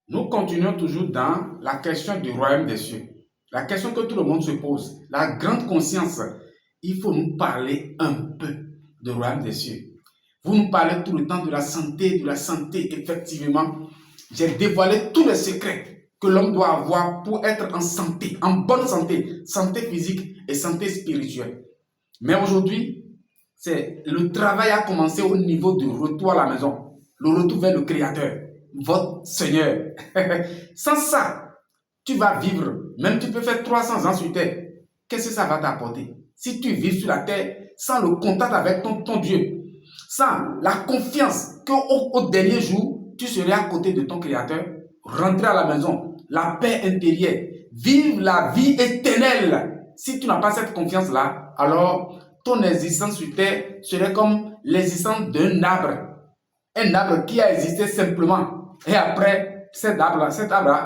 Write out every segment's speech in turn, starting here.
Nous continuons toujours dans la question du royaume des cieux. La question que tout le monde se pose, la grande conscience, il faut nous parler un peu du royaume des cieux. Vous nous parlez tout le temps de la santé, effectivement. J'ai dévoilé tous les secrets que l'homme doit avoir pour être en santé, en bonne santé, santé physique et santé spirituelle. Mais aujourd'hui, le travail a commencé au niveau du retour à la maison, le retour vers le Créateur, votre Seigneur. Sans ça, tu vas vivre, même tu peux faire 300 ans sur terre. Qu'est-ce que ça va t'apporter? Si tu vis sur la terre sans le contact avec ton Dieu, sans la confiance qu'au dernier jour, tu serais à côté de ton Créateur, rentrer à la maison, la paix intérieure, vivre la vie éternelle. Si tu n'as pas cette confiance-là, alors ton existence sur terre serait comme l'existence d'un arbre. Un arbre qui a existé simplement. Et après, cet arbre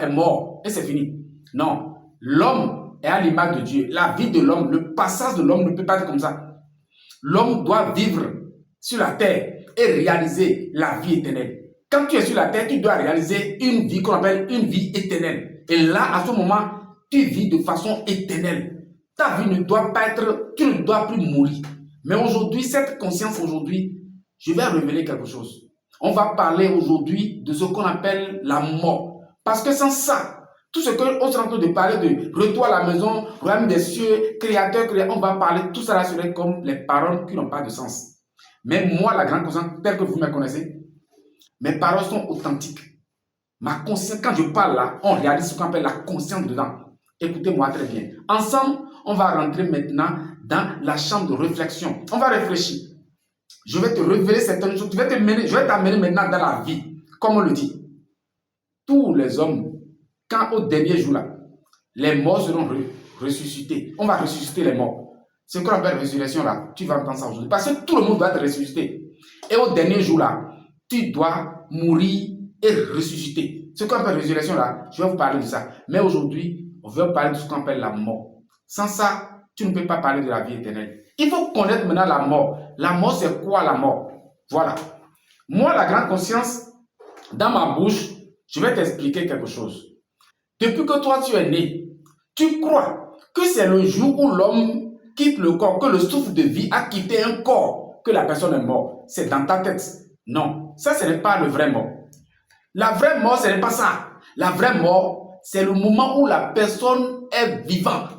est mort. Et c'est fini. Non. L'homme est à l'image de Dieu. La vie de l'homme, le passage de l'homme ne peut pas être comme ça. L'homme doit vivre sur la terre et réaliser la vie éternelle. Quand tu es sur la terre, tu dois réaliser une vie qu'on appelle une vie éternelle. Et là, à ce moment, tu vis de façon éternelle. Ta vie ne doit pas être, tu ne dois plus mourir. Mais aujourd'hui, cette conscience aujourd'hui, je vais révéler quelque chose. On va parler aujourd'hui de ce qu'on appelle la mort. Parce que sans ça, tout ce qu'on est en train de parler de retour à la maison, royaume des cieux, créateur, on va parler, tout ça là serait comme les paroles qui n'ont pas de sens. Mais moi, la grande conscience, telle que vous me connaissez, mes paroles sont authentiques. Ma conscience, quand je parle là, on réalise ce qu'on appelle la conscience dedans. Écoutez-moi très bien. Ensemble, on va rentrer maintenant dans la chambre de réflexion. On va réfléchir. Je vais te révéler certaines choses. Je vais t'amener maintenant dans la vie. Comme on le dit. Tous les hommes, quand au dernier jour là, les morts seront ressuscités. On va ressusciter les morts. Ce qu'on appelle résurrection là, tu vas entendre ça aujourd'hui. Parce que tout le monde doit être ressuscité. Et au dernier jour là, tu dois mourir et ressusciter. Ce qu'on appelle résurrection là, je vais vous parler de ça. Mais aujourd'hui, on veut parler de ce qu'on appelle la mort. Sans ça, tu ne peux pas parler de la vie éternelle. Il faut connaître maintenant la mort. La mort, c'est quoi la mort? Voilà. Moi, la grande conscience, dans ma bouche, je vais t'expliquer quelque chose. Depuis que toi, tu es né, tu crois que c'est le jour où l'homme quitte le corps, que le souffle de vie a quitté un corps, que la personne est morte. C'est dans ta tête. Non, ça, ce n'est pas le vrai mort. La vraie mort, ce n'est pas ça. La vraie mort, c'est le moment où la personne est vivante.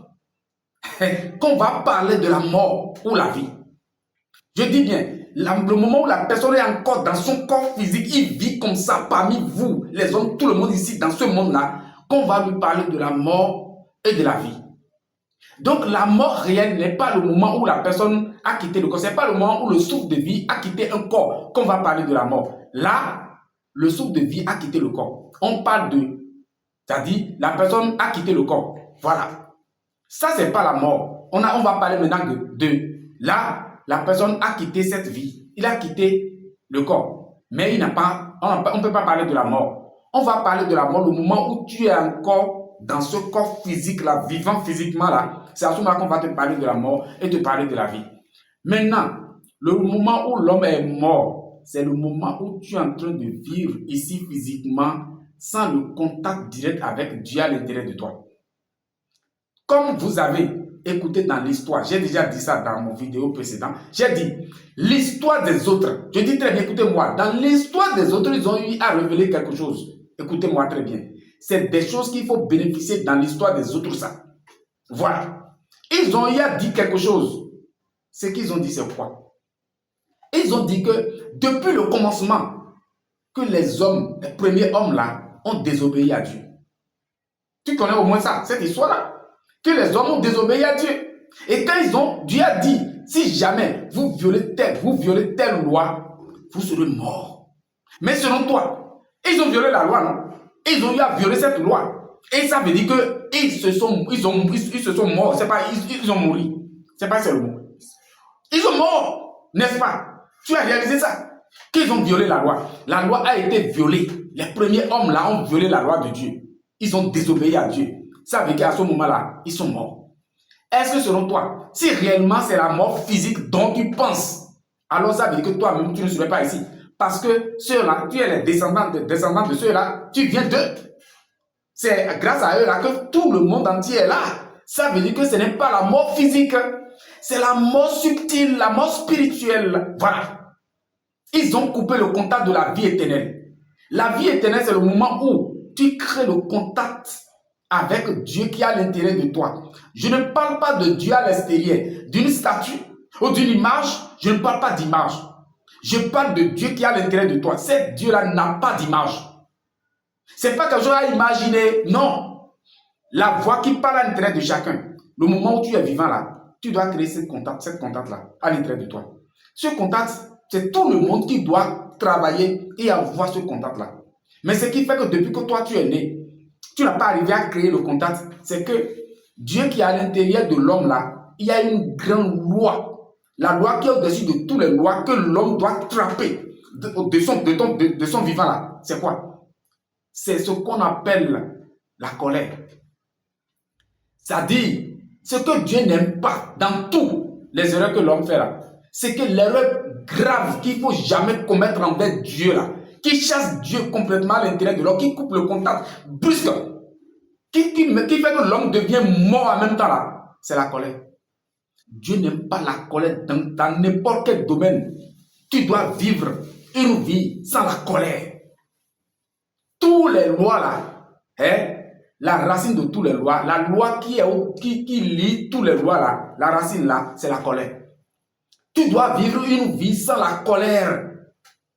Qu'on va parler de la mort ou la vie. Je dis bien, le moment où la personne est encore dans son corps physique, il vit comme ça parmi vous, les hommes, tout le monde ici, dans ce monde-là, qu'on va lui parler de la mort et de la vie. Donc la mort réelle n'est pas le moment où la personne a quitté le corps, ce n'est pas le moment où le souffle de vie a quitté un corps qu'on va parler de la mort. Là, le souffle de vie a quitté le corps. On parle de, c'est-à-dire la personne a quitté le corps. Voilà. Ça, ce n'est pas la mort. On va parler maintenant de là, la personne a quitté cette vie. Il a quitté le corps. Mais on ne peut pas parler de la mort. On va parler de la mort le moment où tu es encore dans ce corps physique-là, vivant physiquement là. C'est à ce moment qu'on va te parler de la mort et te parler de la vie. Maintenant, le moment où l'homme est mort, c'est le moment où tu es en train de vivre ici physiquement sans le contact direct avec Dieu à l'intérieur de toi. Comme vous avez écouté dans l'histoire, j'ai déjà dit ça dans mon vidéo précédente, j'ai dit l'histoire des autres. Je dis très bien, écoutez-moi, dans l'histoire des autres, ils ont eu à révéler quelque chose. Écoutez-moi très bien. C'est des choses qu'il faut bénéficier dans l'histoire des autres, ça. Voilà. Ils ont eu à dire quelque chose. Ce qu'ils ont dit, c'est quoi? Ils ont dit que depuis le commencement, que les hommes, les premiers hommes là, ont désobéi à Dieu. Tu connais au moins ça, cette histoire-là? Que les hommes ont désobéi à Dieu. Et quand Dieu a dit, si jamais vous violez telle loi, vous serez morts. Mais selon toi, ils ont violé la loi, non? Ils ont eu à violer cette loi. Et ça veut dire qu'ils se sont morts. C'est pas, ils ont mouru. C'est pas seulement. Ils sont morts, n'est-ce pas? Tu as réalisé ça? Qu'ils ont violé la loi. La loi a été violée. Les premiers hommes là ont violé la loi de Dieu. Ils ont désobéi à Dieu. Ça veut dire qu'à ce moment-là, ils sont morts. Est-ce que selon toi, si réellement c'est la mort physique dont tu penses, alors ça veut dire que toi-même, tu ne serais pas ici. parce que ceux-là, tu es les descendants de ceux-là, tu viens d'eux. C'est grâce à eux là que tout le monde entier est là. Ça veut dire que ce n'est pas la mort physique, c'est la mort subtile, la mort spirituelle. Voilà. Ils ont coupé le contact de la vie éternelle. La vie éternelle, c'est le moment où tu crées le contact avec Dieu qui est à l'intérieur de toi. Je ne parle pas de Dieu à l'extérieur, d'une statue ou d'une image. Je ne parle pas d'image. Je parle de Dieu qui est à l'intérieur de toi. Cet Dieu-là n'a pas d'image. C'est pas quelque chose à imaginer. Non. La voix qui parle à l'intérieur de chacun. Le moment où tu es vivant là, tu dois créer ce contact-là à l'intérieur de toi. Ce contact, c'est tout le monde qui doit travailler et avoir ce contact-là. Mais ce qui fait que depuis que toi tu es né, tu n'as pas arrivé à créer le contact, c'est que Dieu qui est à l'intérieur de l'homme là, il y a une grande loi. La loi qui est au-dessus de toutes les lois que l'homme doit trapper de son vivant là. C'est quoi? C'est ce qu'on appelle la colère. C'est-à-dire, ce que Dieu n'aime pas dans tous les erreurs que l'homme fait là, c'est que l'erreur grave qu'il ne faut jamais commettre envers Dieu là, qui chasse Dieu complètement à l'intérieur de l'homme, qui coupe le contact brusque, qui fait que l'homme devient mort en même temps là, c'est la colère. Dieu n'aime pas la colère dans n'importe quel domaine. Tu dois vivre une vie sans la colère. Tous les lois là, la racine de toutes les lois, la loi qui lie toutes les lois là, la racine là, c'est la colère. Tu dois vivre une vie sans la colère.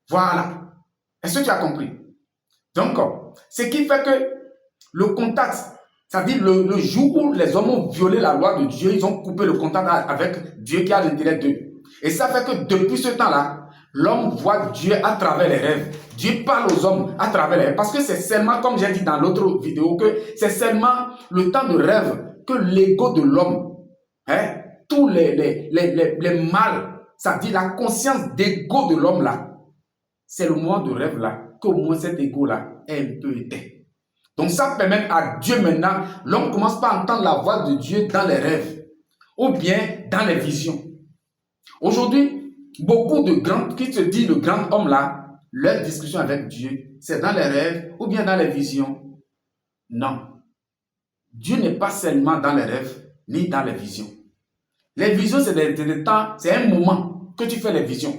Voilà. Est-ce que tu as compris? Donc, ce qui fait que le contact, c'est-à-dire le jour où les hommes ont violé la loi de Dieu, ils ont coupé le contact avec Dieu qui est à l'intérieur d'eux. Et ça fait que depuis ce temps-là, l'homme voit Dieu à travers les rêves. Dieu parle aux hommes à travers les rêves. Parce que c'est seulement, comme j'ai dit dans l'autre vidéo, que c'est seulement le temps de rêve que l'ego de l'homme, tous les mal, c'est-à-dire la conscience d'ego de l'homme là, c'est le moment de rêve là, qu'au moins cet ego là est un peu éteint. Donc ça permet à Dieu maintenant, l'homme commence pas à entendre la voix de Dieu dans les rêves ou bien dans les visions. Aujourd'hui, beaucoup de grands, qui se disent le grand homme là, leur discussion avec Dieu, c'est dans les rêves ou bien dans les visions. Non. Dieu n'est pas seulement dans les rêves ni dans les visions. Les visions, c'est des temps, c'est un moment que tu fais les visions.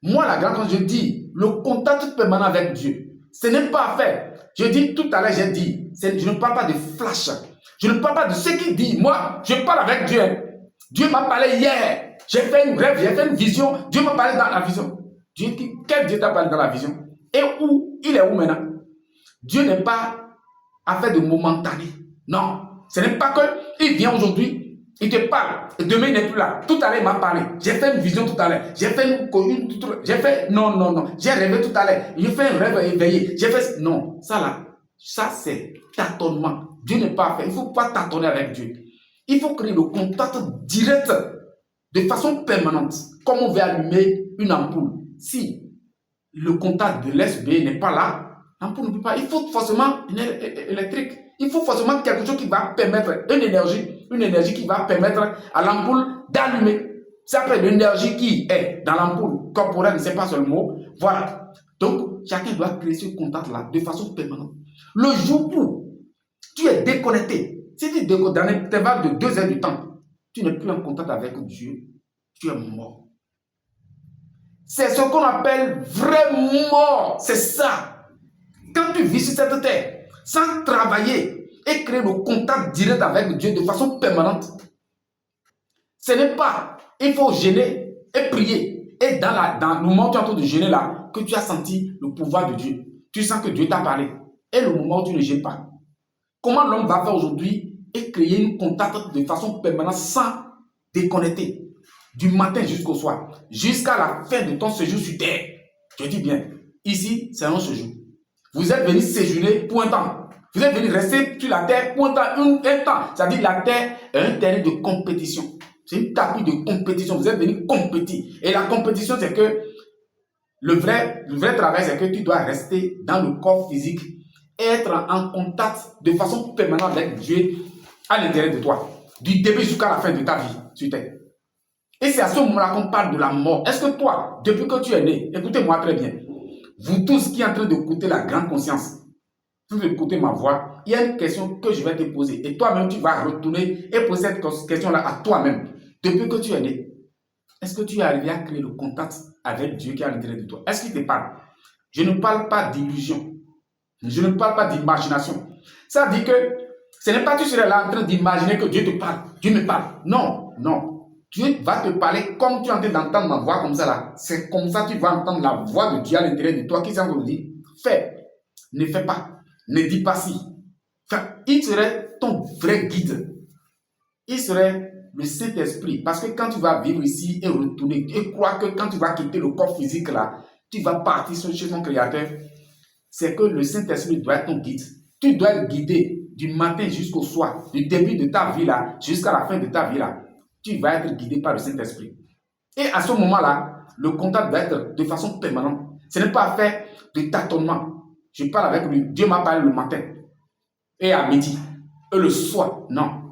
Moi, la grande, quand je dis le contact permanent avec Dieu, ce n'est pas à faire. Je dis tout à l'heure, j'ai dit, je ne parle pas de flash. Je ne parle pas de ce qu'il dit. Moi, je parle avec Dieu. Dieu m'a parlé hier. J'ai fait une rêve, j'ai fait une vision. Dieu m'a parlé dans la vision. Quel Dieu t'a parlé dans la vision? Et où? Il est où maintenant? Dieu n'est pas affaire de momentané. Non. Ce n'est pas qu'il vient aujourd'hui, il te parle, et demain il n'est plus là. Tout à l'heure il m'a parlé. J'ai fait une vision tout à l'heure. J'ai fait non. J'ai rêvé tout à l'heure. J'ai fait un rêve éveillé. Non. Ça c'est tâtonnement. Dieu n'est pas fait. Il ne faut pas tâtonner avec Dieu. Il faut créer le contact direct de façon permanente. Comme on veut allumer une ampoule. Si le contact de l'SB n'est pas là, l'ampoule ne peut pas. Il faut forcément une électrique. Il faut forcément quelque chose qui va permettre une énergie qui va permettre à l'ampoule d'allumer. C'est après l'énergie qui est dans l'ampoule corporelle, ce n'est pas seulement le mot. Voilà. Donc, chacun doit créer ce contact-là de façon permanente. Le jour où tu es déconnecté, si tu es dans un intervalle de 2 heures du temps, tu n'es plus en contact avec Dieu, tu es mort. C'est ce qu'on appelle vrai mort. C'est ça. Quand tu vis sur cette terre, sans travailler et créer le contact direct avec Dieu de façon permanente, ce n'est pas, il faut jeûner et prier. Et dans le moment où tu es en train de jeûner là, que tu as senti le pouvoir de Dieu. Tu sens que Dieu t'a parlé. Et le moment où tu ne jeûnes pas. Comment l'homme va faire aujourd'hui et créer un contact de façon permanente sans déconnecter du matin jusqu'au soir, jusqu'à la fin de ton séjour sur terre. Je dis bien, ici, c'est un séjour. Vous êtes venu séjourner pour un temps. Vous êtes venu rester sur la terre pour un temps. C'est-à-dire la terre est un terrain de compétition. C'est une tapis de compétition. Vous êtes venu compétir. Et la compétition, c'est que le vrai travail, c'est que tu dois rester dans le corps physique et être en contact de façon permanente avec Dieu à l'intérieur de toi. Du début jusqu'à la fin de ta vie sur terre. Et c'est à ce moment-là qu'on parle de la mort. Est-ce que toi, depuis que tu es né, écoutez-moi très bien, vous tous qui êtes en train d'écouter la grande conscience, vous écoutez ma voix, il y a une question que je vais te poser. Et toi-même, tu vas retourner et poser cette question-là à toi-même. Depuis que tu es né, est-ce que tu es arrivé à créer le contact avec Dieu qui est à l'intérieur de toi? Est-ce qu'il te parle? Je ne parle pas d'illusion. Je ne parle pas d'imagination. Ça dit que ce n'est pas que tu serais là en train d'imaginer que Dieu te parle. Dieu me parle. Non, non. Dieu va te parler comme tu es en train d'entendre ma voix comme ça là. C'est comme ça que tu vas entendre la voix de Dieu à l'intérieur de toi qui s'en va dire, fais, ne fais pas, ne dis pas si. Enfin, il serait ton vrai guide. Il serait le Saint-Esprit. Parce que quand tu vas vivre ici et retourner, et crois que quand tu vas quitter le corps physique là, tu vas partir chez ton Créateur, c'est que le Saint-Esprit doit être ton guide. Tu dois être guidé du matin jusqu'au soir, du début de ta vie là, jusqu'à la fin de ta vie là. Tu vas être guidé par le Saint-Esprit. Et à ce moment-là, le contact doit être de façon permanente. Ce n'est pas fait de tâtonnement. Je parle avec lui. Dieu m'a parlé le matin et à midi et le soir. Non.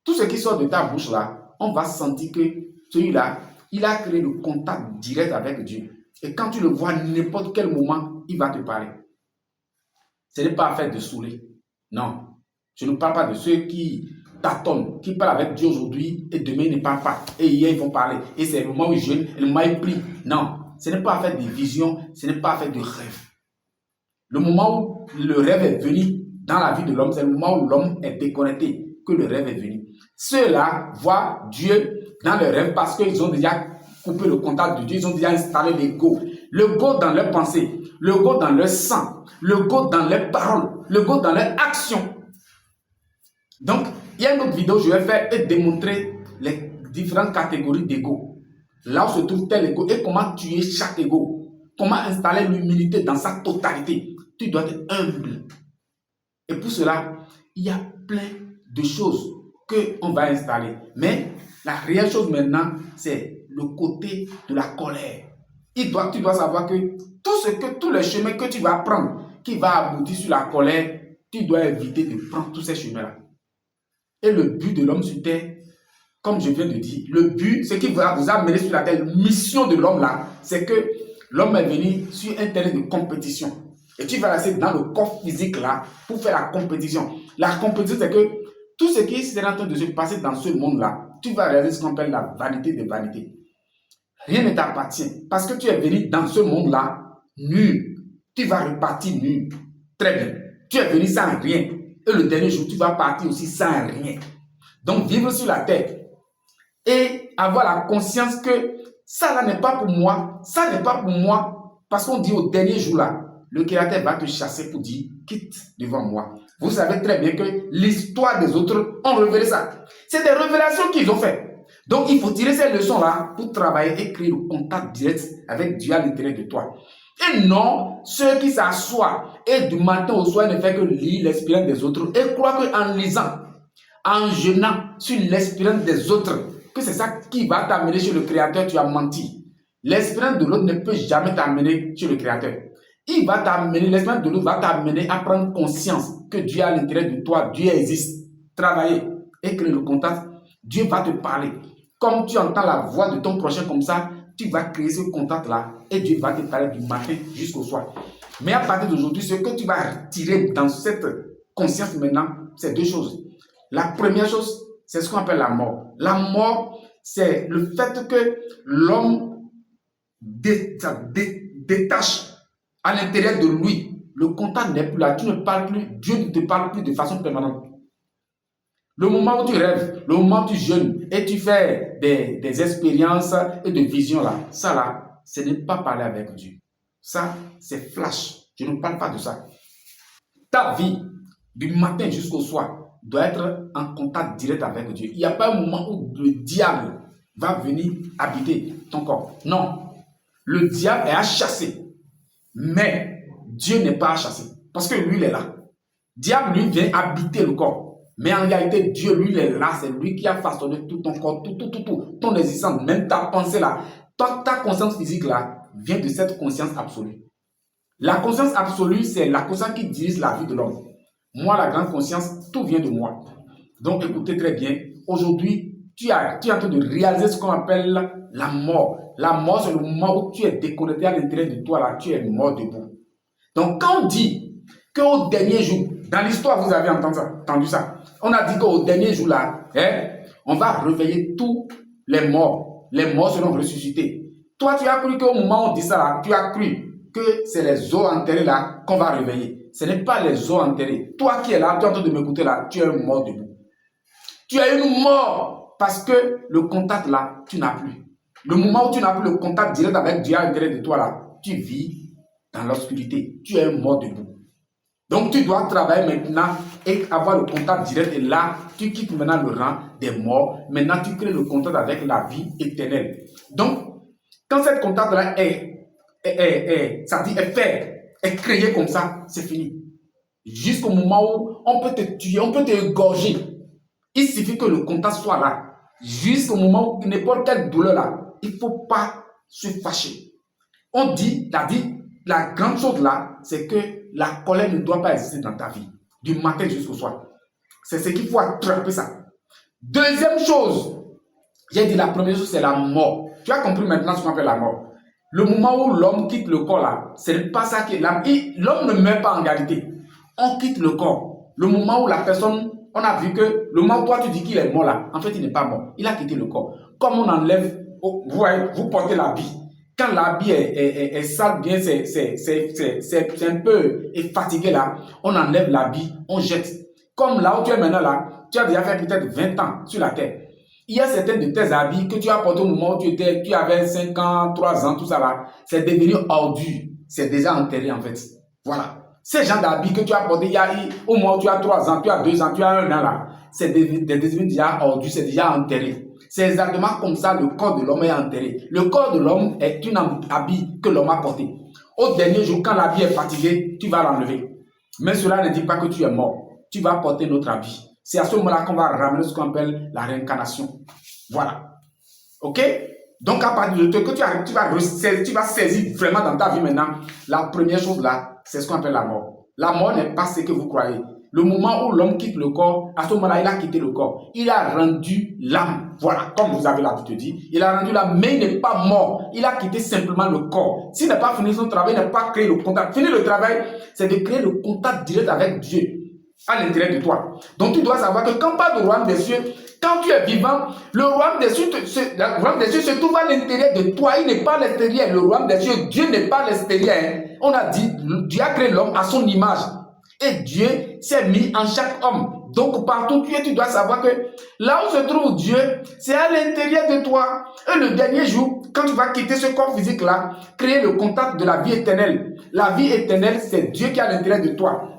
Tout ce qui sort de ta bouche là, on va sentir que celui-là, il a créé le contact direct avec Dieu. Et quand tu le vois à n'importe quel moment, il va te parler. Ce n'est pas fait de saouler. Non. Je ne parle pas de ceux qui tâtonnent, qui parlent avec Dieu aujourd'hui et demain ils ne parlent pas. Et hier ils vont parler. Et c'est le moment où ils jeûnent et le moment où ils prient. Non. Ce n'est pas fait de visions, ce n'est pas fait de rêves. Le moment où le rêve est venu dans la vie de l'homme, c'est le moment où l'homme est déconnecté que le rêve est venu. Ceux-là voient Dieu dans le rêve parce qu'ils ont déjà coupé le contact de Dieu, ils ont déjà installé l'ego. Le go dans leurs pensées, le go dans leur sang, le go dans leurs paroles, le go dans leurs actions. Donc, il y a une autre vidéo que je vais faire et démontrer les différentes catégories d'ego. Là où se trouve tel ego et comment tuer chaque ego. Comment installer l'humilité dans sa totalité. Tu dois être humble. Et pour cela, il y a plein de choses qu'on va installer. Mais la réelle chose maintenant, c'est le côté de la colère. Tu dois savoir que tous les chemins que tu vas prendre, qui va aboutir sur la colère, tu dois éviter de prendre tous ces chemins-là. Et le but de l'homme sur terre, comme je viens de dire, le but, ce qui va vous amener sur la terre, la mission de l'homme là, c'est que l'homme est venu sur un terrain de compétition. Et tu vas rester dans le corps physique là pour faire la compétition. La compétition, c'est que tout ce qui est en train de se passer dans ce monde-là, tu vas réaliser ce qu'on appelle la vanité des vanités. Rien ne t'appartient. Parce que tu es venu dans ce monde-là nul. Tu vas repartir nul. Très bien. Tu es venu sans rien. Et le dernier jour, tu vas partir aussi sans rien. Donc, vivre sur la terre et avoir la conscience que ça là n'est pas pour moi. Ça n'est pas pour moi. Parce qu'on dit au dernier jour là, le Créateur va te chasser pour dire, quitte devant moi. Vous savez très bien que l'histoire des autres ont révélé ça. C'est des révélations qu'ils ont fait. Donc, il faut tirer ces leçons-là pour travailler et créer le contact direct avec Dieu à l'intérieur de toi. Et non, ceux qui s'assoient et du matin au soir ne font que lire l'expérience des autres et croient qu'en lisant, en jeûnant sur l'expérience des autres, que c'est ça qui va t'amener chez le Créateur, tu as menti. L'expérience de l'autre ne peut jamais t'amener chez le Créateur. L'expérience de l'autre va t'amener à prendre conscience que Dieu est à l'intérieur de toi, Dieu existe. Travailler et créer le contact, Dieu va te parler. Comme tu entends la voix de ton prochain comme ça, tu vas créer ce contact-là et Dieu va te parler du matin jusqu'au soir. Mais à partir d'aujourd'hui, ce que tu vas retirer dans cette conscience maintenant, c'est deux choses. La première chose, c'est ce qu'on appelle la mort. La mort, c'est le fait que l'homme détache à l'intérieur de lui. Le contact n'est plus là. Tu ne parles plus. Dieu ne te parle plus de façon permanente. Le moment où tu rêves, le moment où tu jeûnes et tu fais des expériences et des visions là, ça là, ce n'est pas parler avec Dieu. Ça, c'est flash. Je ne parle pas de ça. Ta vie, du matin jusqu'au soir, doit être en contact direct avec Dieu. Il n'y a pas un moment où le diable va venir habiter ton corps. Non. Le diable est à chasser. Mais Dieu n'est pas à chasser. Parce que lui, il est là. Diable, lui, vient habiter le corps. Mais en réalité, Dieu, lui, il est là. C'est lui qui a façonné tout ton corps, tout, ton existence, même ta pensée là. Ta conscience physique là, vient de cette conscience absolue. La conscience absolue, c'est la conscience qui dirige la vie de l'homme. Moi, la grande conscience, tout vient de moi. Donc, écoutez très bien. Aujourd'hui, tu es en train de réaliser ce qu'on appelle la mort. La mort, c'est le moment où tu es déconnecté à l'intérieur de toi, là, tu es mort debout. Donc, quand on dit qu'au dernier jour, dans l'histoire, vous avez entendu ça, on a dit qu'au dernier jour, là, on va réveiller tous les morts. Les morts seront ressuscités. Toi, tu as cru qu'au moment où on dit ça, là, tu as cru que c'est les os enterrés là qu'on va réveiller. Ce n'est pas les os enterrés. Toi qui es là, tu es en train de m'écouter là, tu es mort debout. Tu as une mort parce que le contact là, tu n'as plus. Le moment où tu n'as plus le contact direct avec Dieu à l'intérieur de toi là, tu vis dans l'obscurité. Tu es mort debout. Donc tu dois travailler maintenant et avoir le contact direct. Et là, tu quittes maintenant le rang des morts. Maintenant, tu crées le contact avec la vie éternelle. Donc, quand cette contact là est créé comme ça, c'est fini. Jusqu'au moment où on peut te tuer, on peut te égorger. Il suffit que le contact soit là. Jusqu'au moment où n'importe quelle douleur là, il ne faut pas se fâcher. On dit, la grande chose là, c'est que la colère ne doit pas exister dans ta vie, du matin jusqu'au soir. C'est ce qu'il faut attraper ça. Deuxième chose, j'ai dit la première chose, c'est la mort. Tu as compris maintenant ce qu'on appelle la mort. Le moment où l'homme quitte le corps là, ce n'est pas ça qui est l'âme. L'homme ne meurt pas en réalité. On quitte le corps. Le moment où la personne, on a vu que le moment où toi tu dis qu'il est mort là, en fait il n'est pas mort. Il a quitté le corps. Comme on enlève, vous voyez, vous portez l'habit. Quand l'habit est sale, bien c'est un peu fatigué là, on enlève l'habit, on jette. Comme là où tu es maintenant là, tu as déjà fait peut-être 20 ans sur la terre. Il y a certains de tes habits que tu as portés au moment où tu avais 5 ans, 3 ans, tout ça là, c'est devenu ordure. C'est déjà enterré en fait. Voilà. Ces gens d'habits que tu as portés au moment où tu as 3 ans, tu as 2 ans, tu as 1 an là, c'est devenu déjà ordure, c'est déjà enterré. C'est exactement comme ça le corps de l'homme est enterré. Le corps de l'homme est un habit que l'homme a porté. Au dernier jour, quand l'habit est fatigué, tu vas l'enlever. Mais cela ne dit pas que tu es mort. Tu vas porter notre habit. C'est à ce moment-là qu'on va ramener ce qu'on appelle la réincarnation. Voilà. Ok? Donc, à partir de que tu vas saisir vraiment dans ta vie maintenant, la première chose là, c'est ce qu'on appelle la mort. La mort n'est pas ce que vous croyez. Le moment où l'homme quitte le corps, à ce moment-là, il a quitté le corps. Il a rendu l'âme. Voilà, comme vous avez l'habitude de dire. Il a rendu l'âme, mais il n'est pas mort. Il a quitté simplement le corps. S'il n'a pas fini son travail, il n'a pas créé le contact. Finir le travail, c'est de créer le contact direct avec Dieu à l'intérieur de toi. Donc, tu dois savoir que quand on parle du royaume des cieux, quand tu es vivant, le royaume des cieux se trouve à l'intérieur de toi. Il n'est pas à l'extérieur. Le royaume des cieux, Dieu n'est pas à l'extérieur. On a dit, Dieu a créé l'homme à son image. Et Dieu s'est mis en chaque homme. Donc, partout tu es, tu dois savoir que là où se trouve Dieu, c'est à l'intérieur de toi. Et le dernier jour, quand tu vas quitter ce corps physique-là, créer le contact de la vie éternelle. La vie éternelle, c'est Dieu qui est à l'intérieur de toi.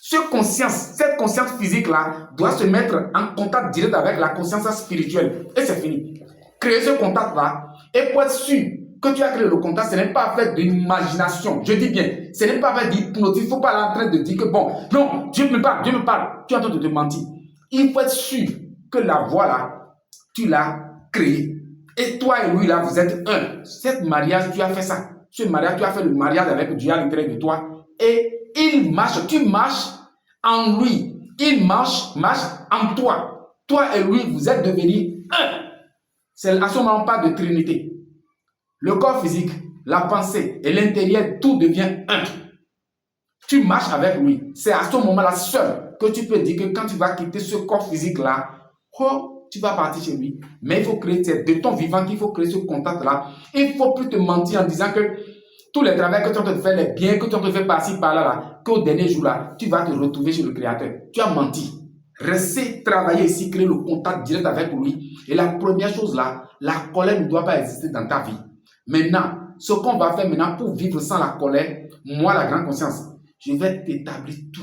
Cette conscience physique-là doit se mettre en contact direct avec la conscience spirituelle. Et c'est fini. Créer ce contact-là et pour être sûr que tu as créé le contact, ce n'est pas avec d'imagination. Je dis bien, ce n'est pas avec d'hypnotisme. Il ne faut pas aller en train de dire que bon, non, Dieu me parle. Tu es en train de te mentir. Il faut être sûr que la voix là, tu l'as créée. Et toi et lui là, vous êtes un. Cet mariage, tu as fait ça. Ce mariage, tu as fait le mariage avec Dieu à l'intérieur de toi. Et il marche, tu marches en lui. Il marche en toi. Toi et lui, vous êtes devenus un. C'est à ce moment pas de trinité. Le corps physique, la pensée et l'intérieur, tout devient un. Tu marches avec lui. C'est à ce moment-là seul que tu peux dire que quand tu vas quitter ce corps physique-là, oh, tu vas partir chez lui. Mais il faut créer, c'est de ton vivant qu'il faut créer ce contact-là. Il ne faut plus te mentir en disant que tous les travaux que tu es en train de faire, les biens que tu es en train de faire par-ci, par-là, qu'au dernier jour-là, tu vas te retrouver chez le Créateur. Tu as menti. Restez travailler ici, créer le contact direct avec lui. Et la première chose là, la colère ne doit pas exister dans ta vie. Maintenant, ce qu'on va faire maintenant pour vivre sans la colère, moi, la grande conscience, je vais t'établir tout.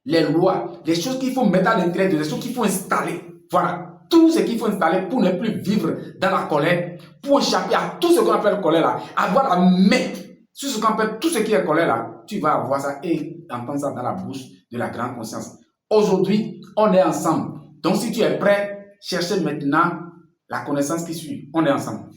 Les lois, les choses qu'il faut mettre à l'intérieur, les choses qu'il faut installer. Voilà. Tout ce qu'il faut installer pour ne plus vivre dans la colère, pour échapper à tout ce qu'on appelle colère là, avoir la main sur ce qu'on appelle tout ce qui est colère là, tu vas avoir ça et entendre ça dans la bouche de la grande conscience. Aujourd'hui, on est ensemble. Donc si tu es prêt, cherchez maintenant la connaissance qui suit. On est ensemble.